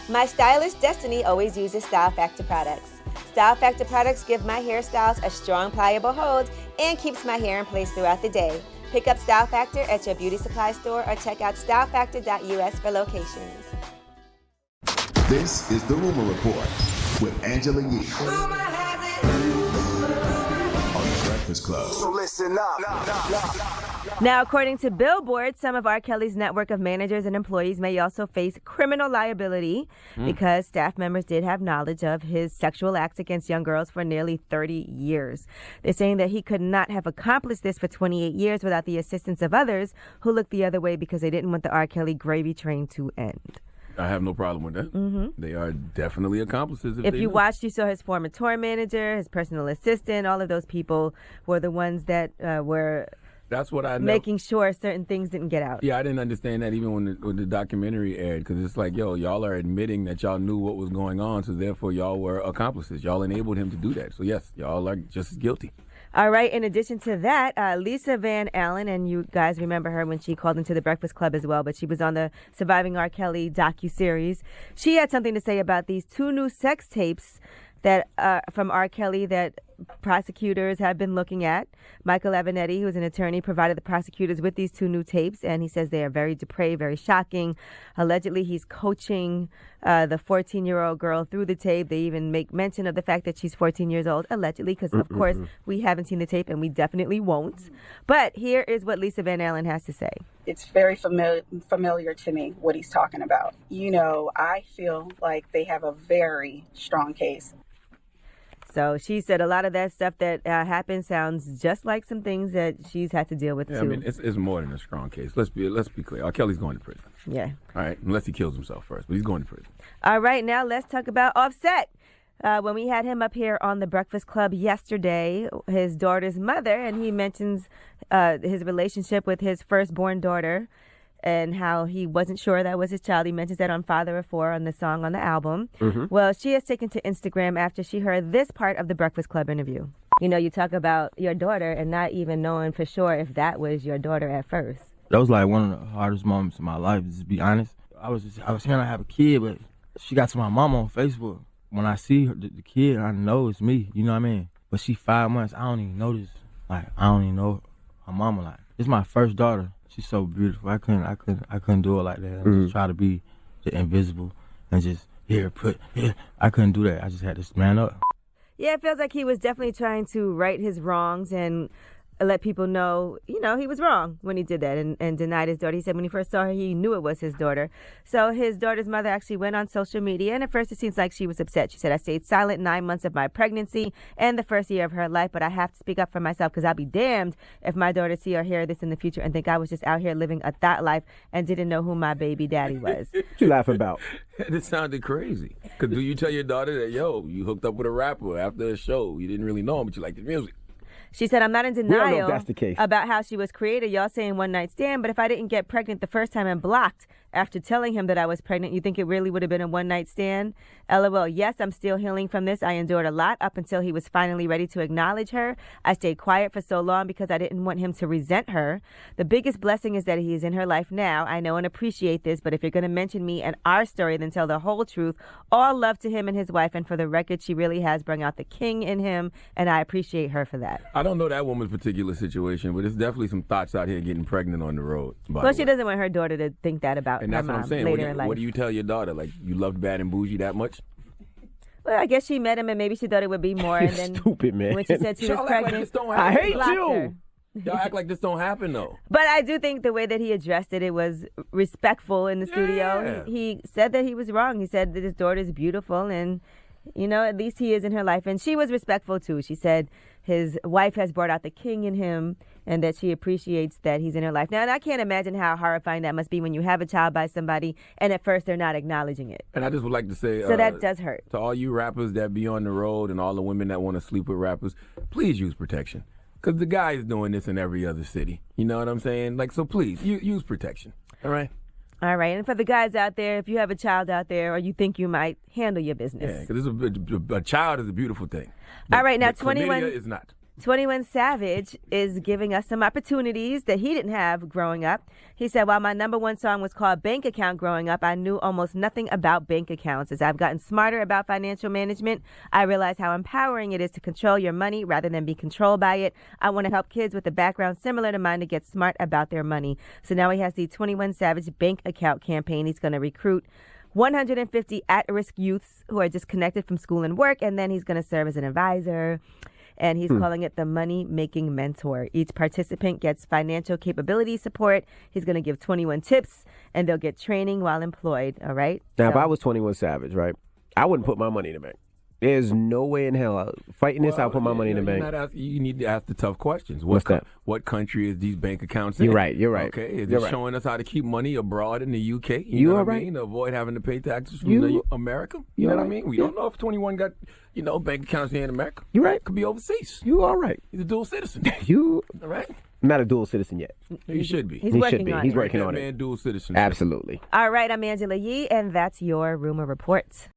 My stylist Destiny always uses Style Factor products. Style Factor products give my hairstyles a strong, pliable hold and keeps my hair in place throughout the day. Pick up Style Factor at your beauty supply store or check out stylefactor.us for locations. This is the Rumor Report with Angela Yee on The Breakfast Club. So listen up. Now, according to Billboard, some of R. Kelly's network of managers and employees may also face criminal liability because staff members did have knowledge of his sexual acts against young girls for nearly 30 years. They're saying that he could not have accomplished this for 28 years without the assistance of others who looked the other way because they didn't want the R. Kelly gravy train to end. I have no problem with that. Mm-hmm. They are definitely accomplices. If you watched, you saw his former tour manager, his personal assistant, all of those people were the ones that were... That's what I know. Making sure certain things didn't get out. Yeah, I didn't understand that even when the documentary aired, because it's like, y'all are admitting that y'all knew what was going on, so therefore y'all were accomplices. Y'all enabled him to do that. So yes, y'all are just as guilty. All right. In addition to that, Lisa Van Allen, and you guys remember her when she called into the Breakfast Club as well, but she was on the Surviving R. Kelly docuseries. She had something to say about these 2 new sex tapes that from R. Kelly that prosecutors have been looking at. Michael Avenatti, who is an attorney, provided the prosecutors with these 2 new tapes, and he says they are very depraved, very shocking. Allegedly, he's coaching the 14-year-old girl through the tape. They even make mention of the fact that she's 14 years old, allegedly, because, of course, we haven't seen the tape, and we definitely won't. But here is what Lisa Van Allen has to say. It's very familiar to me, what he's talking about. I feel like they have a very strong case. So she said a lot of that stuff that happened sounds just like some things that she's had to deal with, too. I mean, it's more than a strong case. Let's be clear. R. Kelly's going to prison. Yeah. All right, unless he kills himself first, but he's going to prison. All right, now let's talk about Offset. When we had him up here on the Breakfast Club yesterday, his daughter's mother, and he mentions his relationship with his firstborn daughter and how he wasn't sure that was his child. He mentions that on Father of Four on the song on the album. Mm-hmm. Well, she has taken to Instagram after she heard this part of the Breakfast Club interview. You talk about your daughter and not even knowing for sure if that was your daughter at first. That was like one of the hardest moments in my life, to be honest. I was trying to have a kid, but she got to my mama on Facebook. When I see her, the kid, I know it's me, you know what I mean? But she 5 months, I don't even know this. Like, I don't even know her mama. Like, it's my first daughter. She's so beautiful. I couldn't do it like that. I just try to be the invisible and just I couldn't do that. I just had to man up. Yeah, it feels like he was definitely trying to right his wrongs and let people know, he was wrong when he did that and denied his daughter. He said when he first saw her, he knew it was his daughter. So his daughter's mother actually went on social media, and at first it seems like she was upset. She said, I stayed silent 9 months of my pregnancy and the first year of her life, but I have to speak up for myself because I'll be damned if my daughter see or hear this in the future and think I was just out here living a thought life and didn't know who my baby daddy was. What you laughing about? It sounded crazy. Because do you tell your daughter that, you hooked up with a rapper after a show, you didn't really know him, but you liked his music? She said, I'm not in We don't know denial if that's the case. about how she was created. Y'all saying one night stand, but if I didn't get pregnant the first time and blocked after telling him that I was pregnant, you think it really would have been a one night stand? LOL, yes, I'm still healing from this. I endured a lot up until he was finally ready to acknowledge her. I stayed quiet for so long because I didn't want him to resent her. The biggest blessing is that he is in her life now. I know and appreciate this, but if you're going to mention me and our story, then tell the whole truth. All love to him and his wife, and for the record, she really has brought out the king in him, and I appreciate her for that. I don't know that woman's particular situation, but there's definitely some thoughts out here getting pregnant on the road. Well, she doesn't want her daughter to think that about and her that's mom what I'm saying. later in life. What do you tell your daughter? Like, you loved Bad and Bougie that much? Well, I guess she met him and maybe she thought it would be more. And then stupid, man. when she said she was Y'all pregnant, act like this don't I happen. hate blocked you. her. Y'all act like this don't happen, though. But I do think the way that he addressed it, it was respectful in the studio. Yeah. He said that he was wrong. He said that his daughter is beautiful and, at least he is in her life. And she was respectful, too. She said his wife has brought out the king in him and that she appreciates that he's in her life. Now, and I can't imagine how horrifying that must be when you have a child by somebody and at first they're not acknowledging it. And I just would like to say... So that does hurt. To all you rappers that be on the road and all the women that want to sleep with rappers, please use protection. Because the guy is doing this in every other city. You know what I'm saying? So please, use protection. All right? All right. And for the guys out there, if you have a child out there or you think you might, handle your business. Yeah, because a child is a beautiful thing. All right. Now, but 21... chlamydia is not. 21 Savage is giving us some opportunities that he didn't have growing up. He said, while my number one song was called Bank Account growing up, I knew almost nothing about bank accounts. As I've gotten smarter about financial management, I realize how empowering it is to control your money rather than be controlled by it. I want to help kids with a background similar to mine to get smart about their money. So now he has the 21 Savage Bank Account campaign. He's going to recruit 150 at-risk youths who are disconnected from school and work, and then he's going to serve as an advisor. And he's calling it the Money Making Mentor. Each participant gets financial capability support. He's going to give 21 tips, and they'll get training while employed. All right. Now, if I was 21 Savage, right, I wouldn't put my money in the bank. There's no way in hell fighting this. I'll put my money in the bank. You need to ask the tough questions. What's that? What country is these bank accounts in? You're right. Okay, is it showing us how to keep money abroad in the UK? You know are what I right. mean? Avoid having to pay taxes from America. You know what I mean? We don't know if 21 got bank accounts here in America. You're right. Could be overseas. You all right. He's a dual citizen. You all right? Not a dual citizen yet. He should be. He's He working should be. on He's it. working That on man it. dual citizenship. Absolutely. All right, I'm Angela Yee, and that's your Rumor Report.